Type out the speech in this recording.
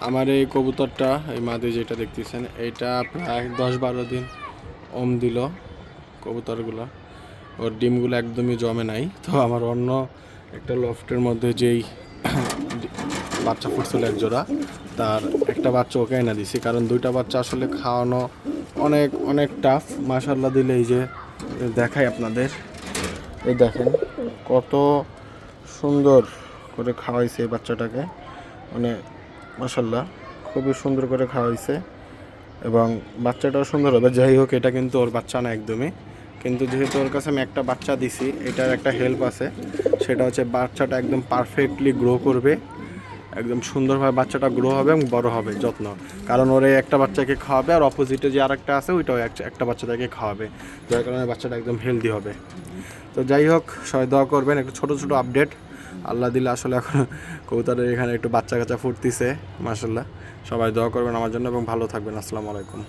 আমার এই কবুতরটা, এই মাদি যেটা দেখতেছেন, এটা প্রায় 10-12 দিন দিল কবুতরগুলো। ওর ডিমগুলো একদমই জমে নাই। তো আমার অন্য একটা লফটের মধ্যে যেই বাচ্চা ফুটছিল এক জোড়া, তার একটা বাচ্চা ওকে এনে দিছি, কারণ দুইটা বাচ্চা আসলে খাওয়ানো অনেক অনেক টাফ। মাশাল্লাহ দিলে এই যে দেখাই আপনাদের, এই দেখেন কত সুন্দর করে খাওয়াইছে এই বাচ্চাটাকে, মানে মাশাল্লাহ খুবই সুন্দর করে খাওয়াইছে এবং বাচ্চাটাও সুন্দর হবে। যাই হোক, এটা কিন্তু ওর বাচ্চা না একদমই, কিন্তু যেহেতু ওর কাছে আমি একটা বাচ্চা দিছি, এটার একটা হেল্প আছে, সেটা হচ্ছে বাচ্চাটা একদম পারফেক্টলি গ্রো করবে, একদম সুন্দরভাবে বাচ্চাটা গ্রো হবে এবং বড় হবে যত্ন। কারণ ওর এই একটা বাচ্চাকে খাওয়াবে আর অপোজিটে যে আরেকটা আছে ওইটাও একটা বাচ্চাটাকে খাওয়াবে, যার কারণে বাচ্চাটা একদম হেলদি হবে। তো যাই হোক, সবাই দোয়া করবেন। একটু ছোটো ছোটো আপডেট আল্লাহ দিলে আসলে এখন কবুতরের এখানে একটু বাচ্চা কাচ্চা ফুটতিছে মাশাল্লাহ। সবাই দোয়া করবেন আমার জন্য এবং ভালো থাকবেন। আসসালামু আলাইকুম।